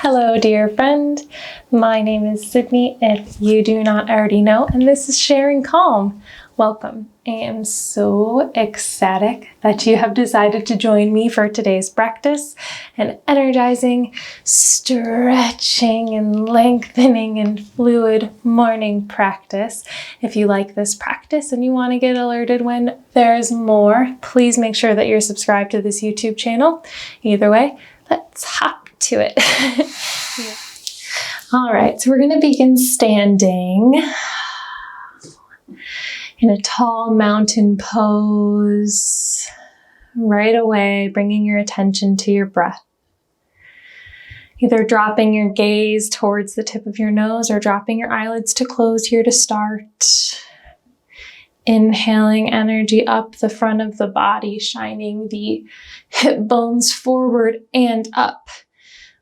Hello, dear friend. My name is Sydney, if you do not already know, and this is Sharing Calm. Welcome. I am so ecstatic that you have decided to join me for today's practice, an energizing, stretching, and lengthening and fluid morning practice. If you like this practice and you want to get alerted when there's more, please make sure that you're subscribed to this YouTube channel. Either way, let's hop to it. Yeah. All right, so we're going to begin standing in a tall mountain pose. Right away, bringing your attention to your breath. Either dropping your gaze towards the tip of your nose or dropping your eyelids to close here to start. Inhaling energy up the front of the body, shining the hip bones forward and up.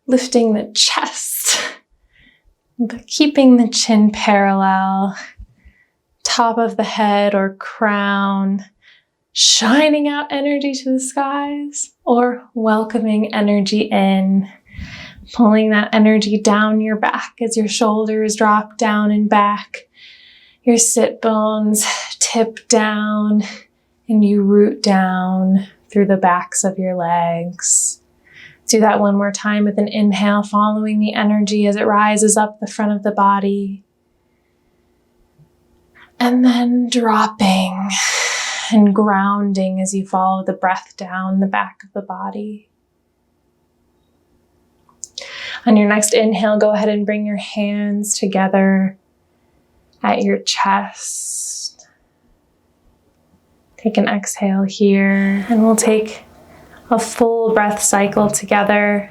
Lifting the chest, but keeping the chin parallel, top of the head or crown, shining out energy to the skies, or welcoming energy in, pulling that energy down your back as your shoulders drop down and back, your sit bones tip down, and you root down through the backs of your legs. Do that one more time with an inhale, following the energy as it rises up the front of the body. And then dropping and grounding as you follow the breath down the back of the body. On your next inhale, go ahead and bring your hands together at your chest. Take an exhale here, and we'll take a full breath cycle together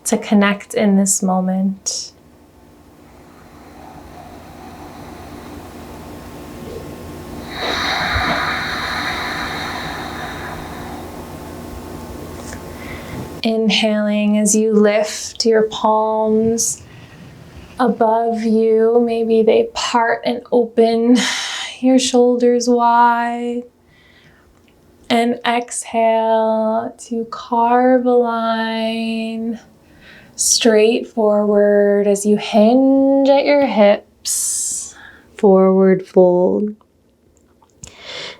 to connect in this moment. Inhaling as you lift your palms above you. Maybe they part and open, your shoulders wide. And exhale to carve a line straight forward as you hinge at your hips. Forward fold.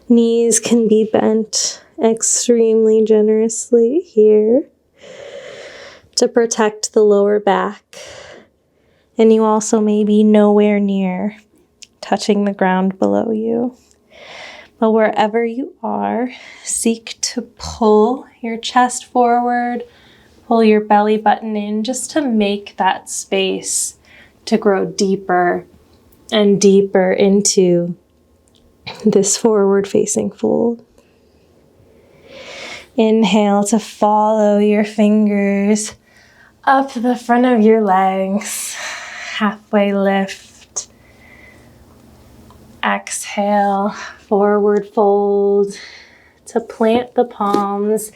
Knees can be bent extremely generously here to protect the lower back. And you also may be nowhere near touching the ground below you. But wherever you are, seek to pull your chest forward, pull your belly button in, just to make that space to grow deeper and deeper into this forward-facing fold. Inhale to follow your fingers up the front of your legs, halfway lift. Exhale, forward fold to plant the palms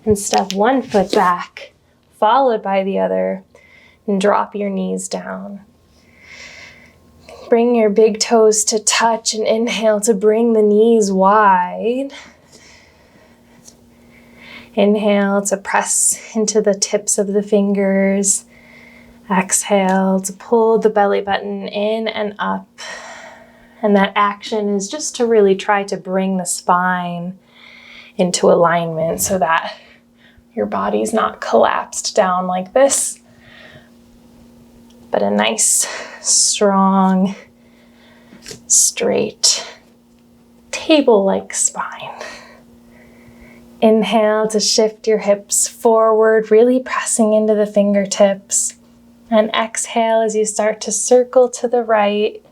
and step one foot back, followed by the other, and drop your knees down. Bring your big toes to touch and inhale to bring the knees wide. Inhale to press into the tips of the fingers. Exhale to pull the belly button in and up. And that action is just to really try to bring the spine into alignment so that your body's not collapsed down like this, but a nice, strong, straight, table-like spine. Inhale to shift your hips forward, really pressing into the fingertips. And exhale as you start to circle to the right,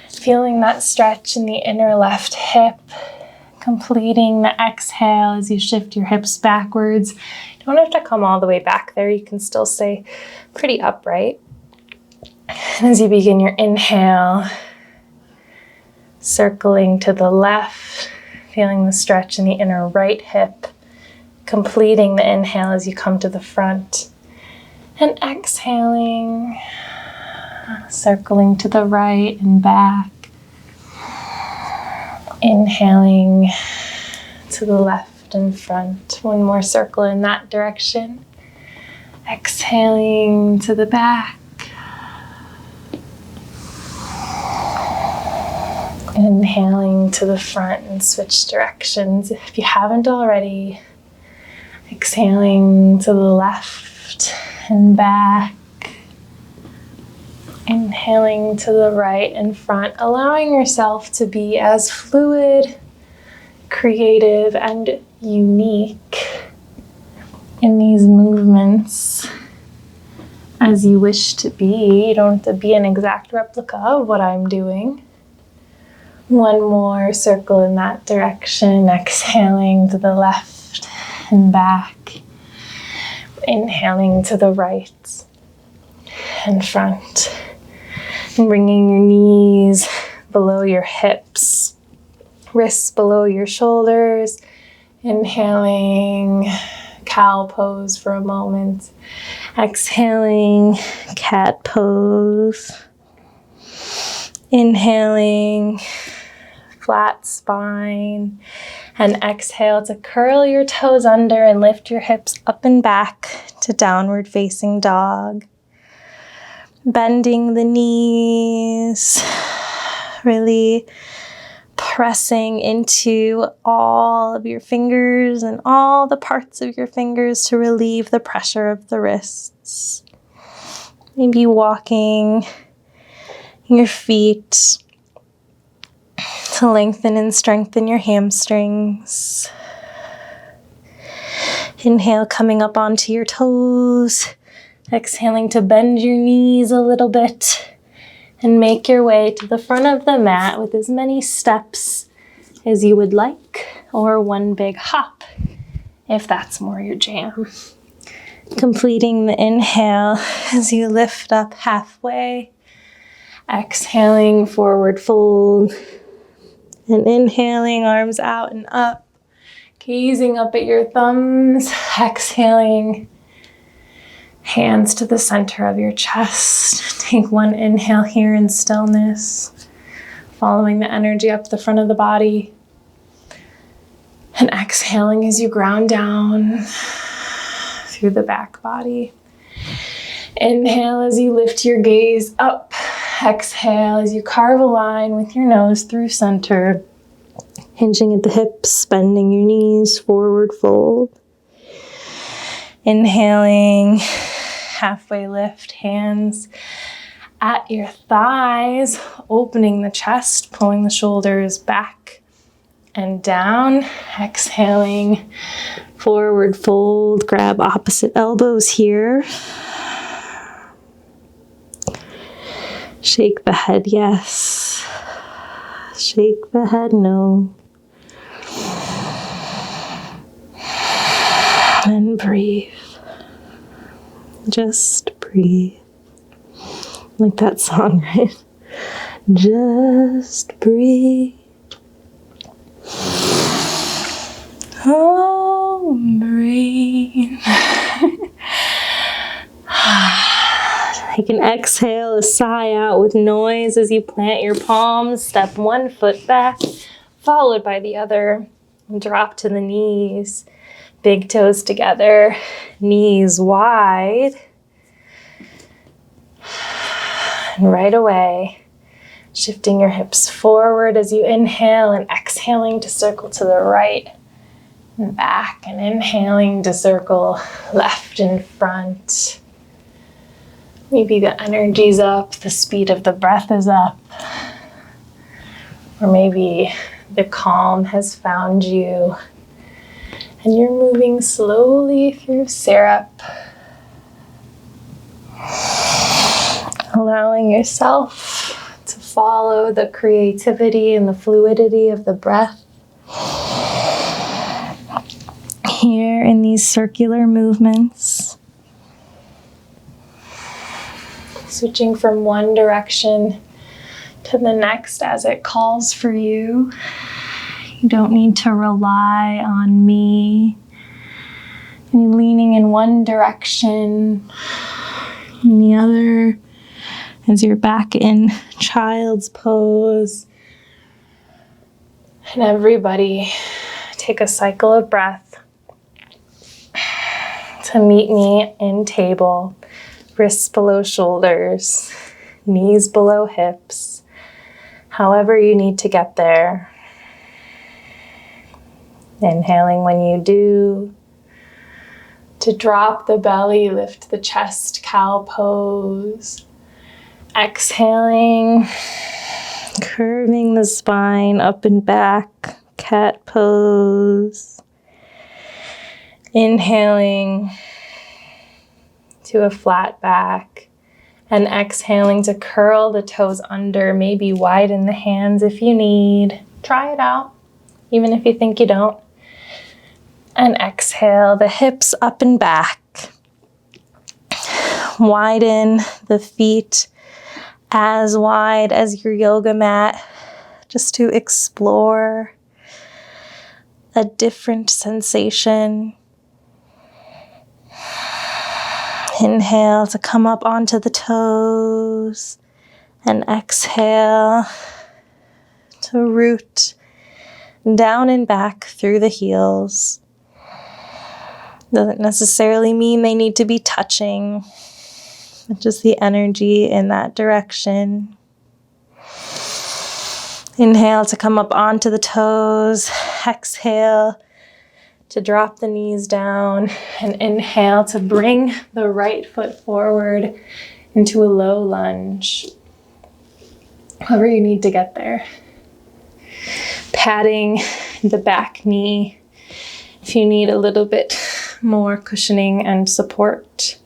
feeling that stretch in the inner left hip, completing the exhale as you shift your hips backwards. You don't have to come all the way back there. You can still stay pretty upright. And as you begin your inhale, circling to the left, feeling the stretch in the inner right hip, completing the inhale as you come to the front. And exhaling, circling to the right and back. Inhaling to the left and front. One more circle in that direction. Exhaling to the back. Inhaling to the front and switch directions if you haven't already. Exhaling to the left and back. Inhaling to the right and front, allowing yourself to be as fluid, creative, and unique in these movements as you wish to be. You don't have to be an exact replica of what I'm doing. One more circle in that direction, exhaling to the left and back. Inhaling to the right and front. And bringing your knees below your hips, wrists below your shoulders. Inhaling, cow pose for a moment. Exhaling, cat pose. Inhaling, flat spine. And exhale to curl your toes under and lift your hips up and back to downward facing dog. Bending the knees, really pressing into all of your fingers and all the parts of your fingers to relieve the pressure of the wrists. Maybe walking your feet to lengthen and strengthen your hamstrings. Inhale, coming up onto your toes. Exhaling to bend your knees a little bit and make your way to the front of the mat with as many steps as you would like, or one big hop if that's more your jam. Completing the inhale as you lift up halfway. Exhaling, forward fold. And inhaling, arms out and up. Gazing up at your thumbs. Exhaling. Hands to the center of your chest. Take one inhale here in stillness, following the energy up the front of the body. And exhaling as you ground down through the back body. Inhale as you lift your gaze up. Exhale as you carve a line with your nose through center. Hinging at the hips, bending your knees, forward fold. Inhaling, halfway lift, hands at your thighs, opening the chest, pulling the shoulders back and down. Exhaling, forward fold, grab opposite elbows here. Shake the head, yes. Shake the head, no. And breathe. Just breathe. Like that song, right? Just breathe. Oh, breathe. You can exhale a sigh out with noise as you plant your palms. Step one foot back, followed by the other. Drop to the knees. Big toes together, knees wide. And right away, shifting your hips forward as you inhale and exhaling to circle to the right and back, and inhaling to circle left and front. Maybe the energy's up, the speed of the breath is up, or maybe the calm has found you and you're moving slowly through syrup, allowing yourself to follow the creativity and the fluidity of the breath here in these circular movements. Switching from one direction to the next as it calls for you. You don't need to rely on me. You're leaning in one direction and the other as you're back in child's pose. And everybody take a cycle of breath to meet me in table, wrists below shoulders, knees below hips, however you need to get there. Inhaling when you do, to drop the belly, lift the chest, cow pose. Exhaling, curving the spine up and back, cat pose. Inhaling to a flat back and exhaling to curl the toes under, maybe widen the hands if you need. Try it out, even if you think you don't. And exhale the hips up and back. Widen the feet as wide as your yoga mat, just to explore a different sensation. Inhale to come up onto the toes, and exhale to root down and back through the heels. Doesn't necessarily mean they need to be touching, but just the energy in that direction. Inhale to come up onto the toes. Exhale to drop the knees down, and inhale to bring the right foot forward into a low lunge. However you need to get there. Patting the back knee if you need a little bit more cushioning and support.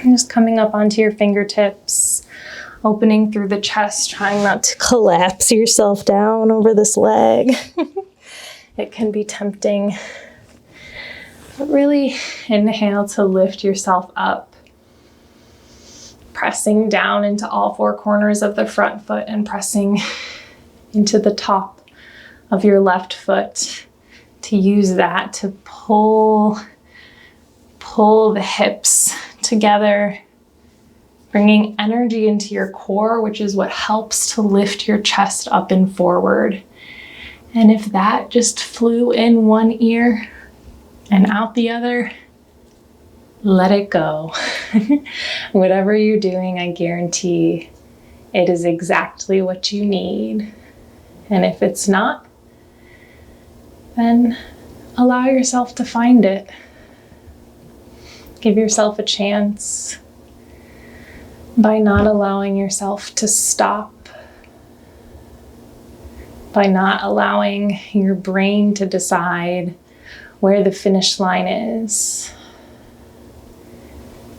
And just coming up onto your fingertips, opening through the chest, trying not to collapse yourself down over this leg. It can be tempting. But really inhale to lift yourself up. Pressing down into all four corners of the front foot and pressing into the top of your left foot, to use that to pull the hips together, bringing energy into your core, which is what helps to lift your chest up and forward. And if that just flew in one ear and out the other, let it go. Whatever you're doing, I guarantee it is exactly what you need. And if it's not, then allow yourself to find it. Give yourself a chance by not allowing yourself to stop, by not allowing your brain to decide where the finish line is.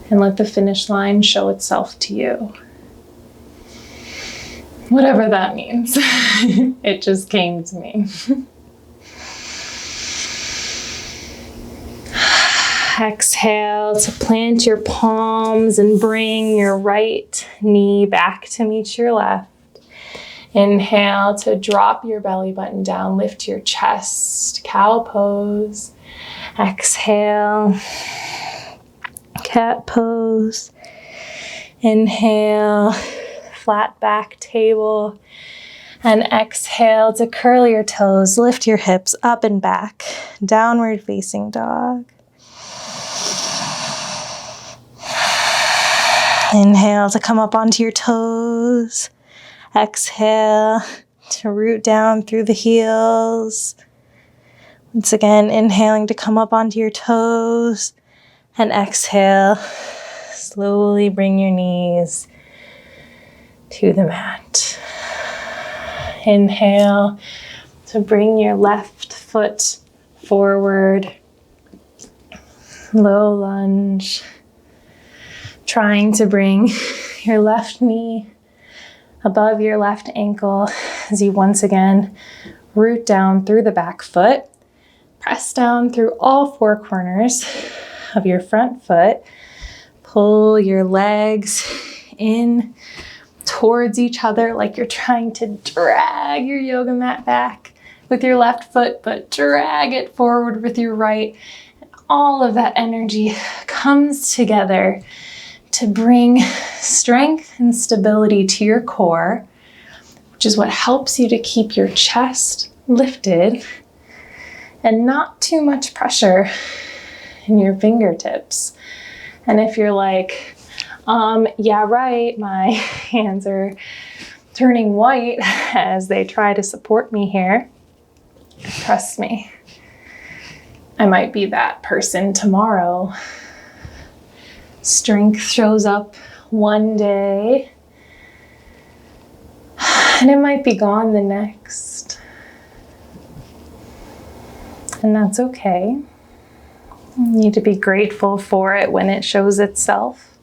And let the finish line show itself to you. Whatever that means. It just came to me. Exhale to plant your palms and bring your right knee back to meet your left. Inhale to drop your belly button down, lift your chest, cow pose. Exhale, cat pose. Inhale, flat back table. And exhale to curl your toes, lift your hips up and back, downward facing dog. Inhale to come up onto your toes. Exhale to root down through the heels. Once again, inhaling to come up onto your toes. And exhale, slowly bring your knees to the mat. Inhale to bring your left foot forward. Low lunge. Trying to bring your left knee above your left ankle as you once again root down through the back foot. Press down through all four corners of your front foot. Pull your legs in towards each other like you're trying to drag your yoga mat back with your left foot, but drag it forward with your right. And all of that energy comes together to bring strength and stability to your core, which is what helps you to keep your chest lifted and not too much pressure in your fingertips. And if you're like, yeah, right, my hands are turning white as they try to support me here, trust me, I might be that person tomorrow. Strength shows up one day, and it might be gone the next. And that's okay. You need to be grateful for it when it shows itself.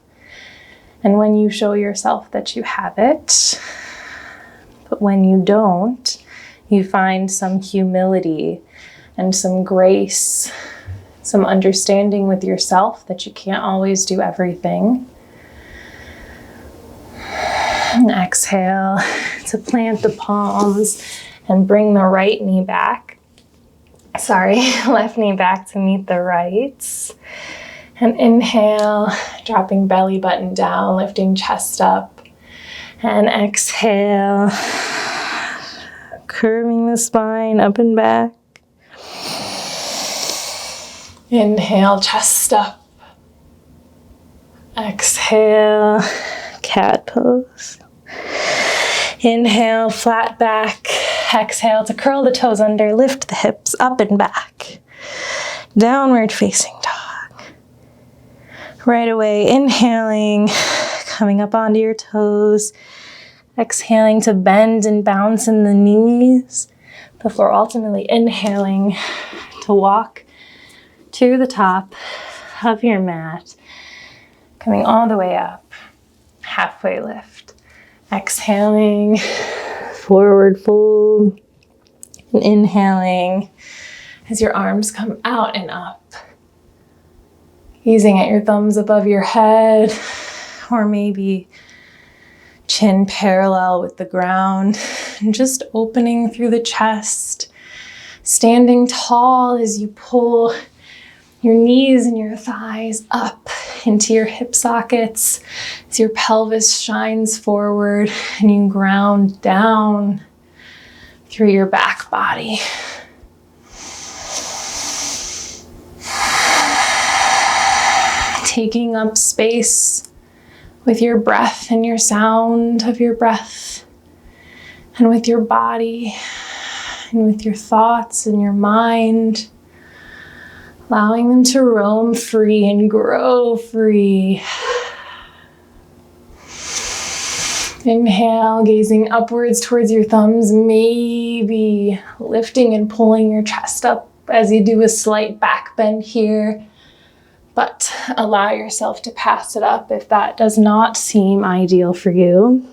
And when you show yourself that you have it. But when you don't, you find some humility and some grace, some understanding with yourself that you can't always do everything. And exhale to plant the palms and bring the right knee back. Left knee back to meet the right. And inhale, dropping belly button down, lifting chest up. And exhale, curving the spine up and back. Inhale, chest up. Exhale, cat pose. Inhale, flat back. Exhale to curl the toes under, lift the hips up and back. Downward facing dog. Right away, inhaling, coming up onto your toes. Exhaling to bend and bounce in the knees before ultimately inhaling to walk to the top of your mat, coming all the way up, halfway lift. Exhaling, forward fold, and inhaling as your arms come out and up. Easing at your thumbs above your head, or maybe chin parallel with the ground, and just opening through the chest, standing tall as you pull your knees and your thighs up into your hip sockets as your pelvis shines forward and you ground down through your back body. Taking up space with your breath and your sound of your breath, and with your body and with your thoughts and your mind, allowing them to roam free and grow free. Inhale, gazing upwards towards your thumbs, maybe lifting and pulling your chest up as you do a slight back bend here. But allow yourself to pass it up if that does not seem ideal for you.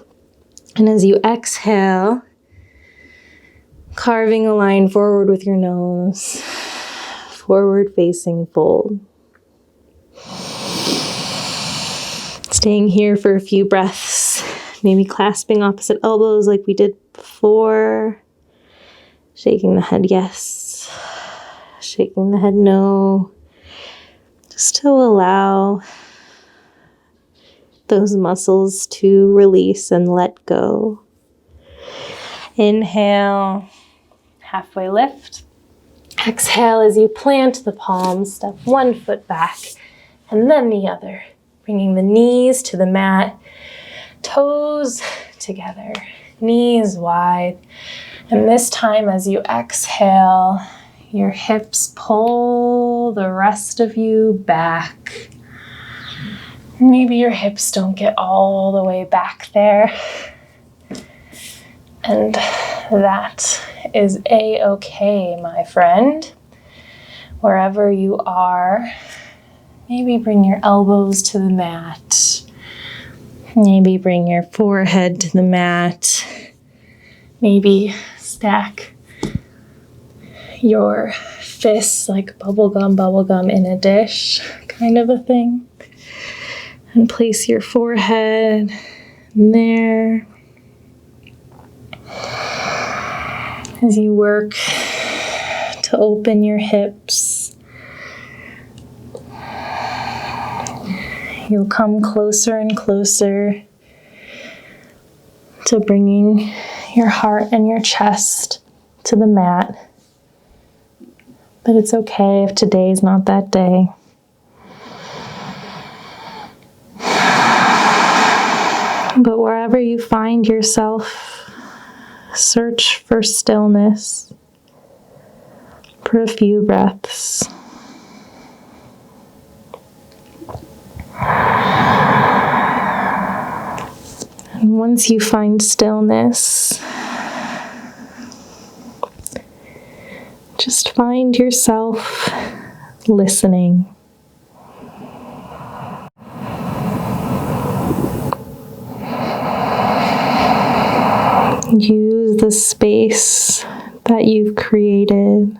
And as you exhale, carving a line forward with your nose, forward facing fold. Staying here for a few breaths, maybe clasping opposite elbows like we did before. Shaking the head yes, shaking the head no. Just to allow those muscles to release and let go. Inhale, halfway lift. Exhale as you plant the palms, step one foot back and then the other, bringing the knees to the mat, toes together, knees wide. And this time as you exhale, your hips pull the rest of you back. Maybe your hips don't get all the way back there. And that is a-okay, my friend. Wherever you are, maybe bring your elbows to the mat. Maybe bring your forehead to the mat. Maybe stack your fists like bubblegum in a dish, kind of a thing. And place your forehead in there. As you work to open your hips, you'll come closer and closer to bringing your heart and your chest to the mat. But it's okay if today's not that day. But wherever you find yourself, search for stillness for a few breaths. And once you find stillness, just find yourself listening. Use the space that you've created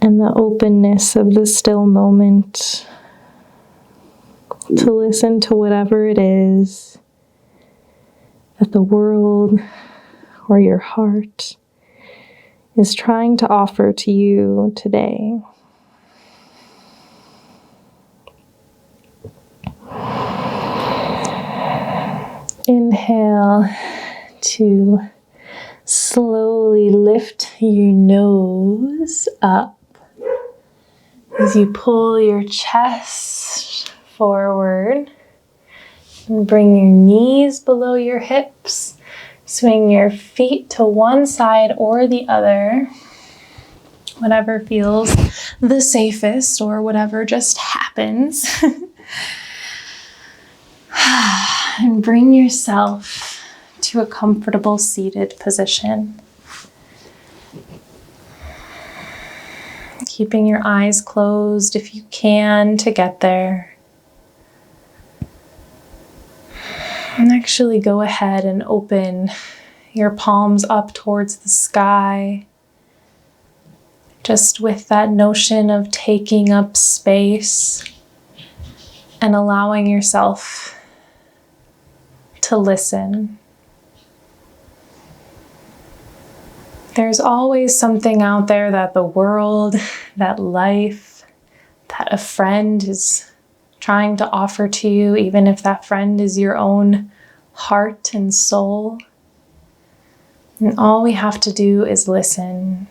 and the openness of the still moment to listen to whatever it is that the world or your heart is trying to offer to you today. Inhale to slowly lift your nose up as you pull your chest forward and bring your knees below your hips. Swing your feet to one side or the other, whatever feels the safest or whatever just happens. And bring yourself to a comfortable seated position. Keeping your eyes closed if you can to get there. And actually go ahead and open your palms up towards the sky. Just with that notion of taking up space and allowing yourself to listen. There's always something out there that the world, that life, that a friend is trying to offer to you, even if that friend is your own heart and soul. And all we have to do is listen.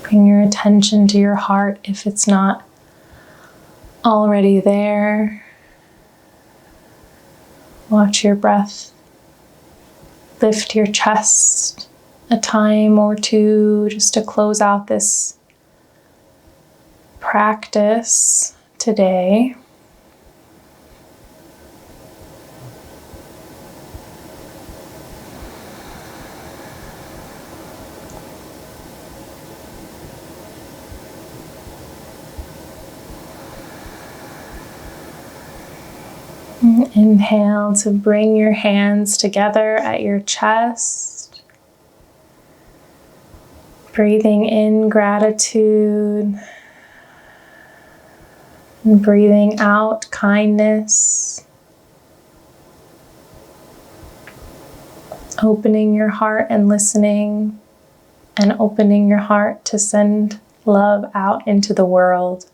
Bring your attention to your heart if it's not already there. Watch your breath. Lift your chest a time or two just to close out this practice today. Inhale to bring your hands together at your chest. Breathing in gratitude. And breathing out kindness. Opening your heart and listening. And opening your heart to send love out into the world.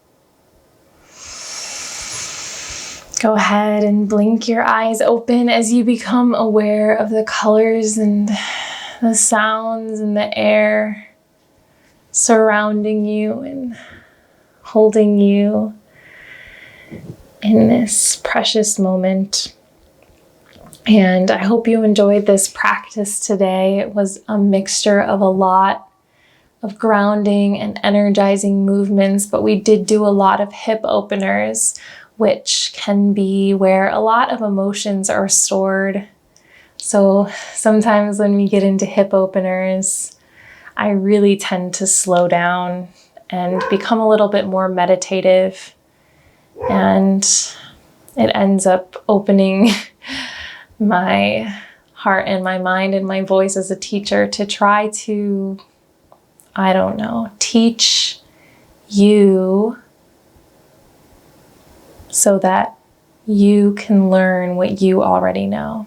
Go ahead and blink your eyes open as you become aware of the colors and the sounds and the air surrounding you and holding you in this precious moment. And I hope you enjoyed this practice today. It was a mixture of a lot of grounding and energizing movements, but we did do a lot of hip openers, which can be where a lot of emotions are stored. So sometimes when we get into hip openers, I really tend to slow down and become a little bit more meditative. And it ends up opening my heart and my mind and my voice as a teacher to try to, teach you so that you can learn what you already know.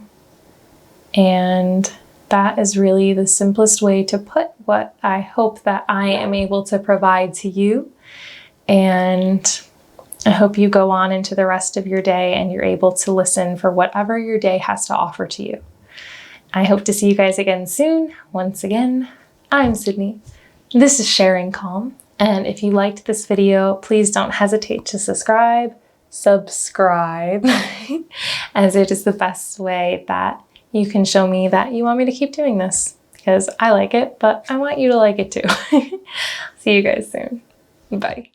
And that is really the simplest way to put what I hope that I am able to provide to you. And I hope you go on into the rest of your day and you're able to listen for whatever your day has to offer to you. I hope to see you guys again soon. Once again, I'm Sydney. This is Sharing Calm. And if you liked this video, please don't hesitate to subscribe, as it is the best way that you can show me that you want me to keep doing this, because I like it, but I want you to like it too. See you guys soon. Bye.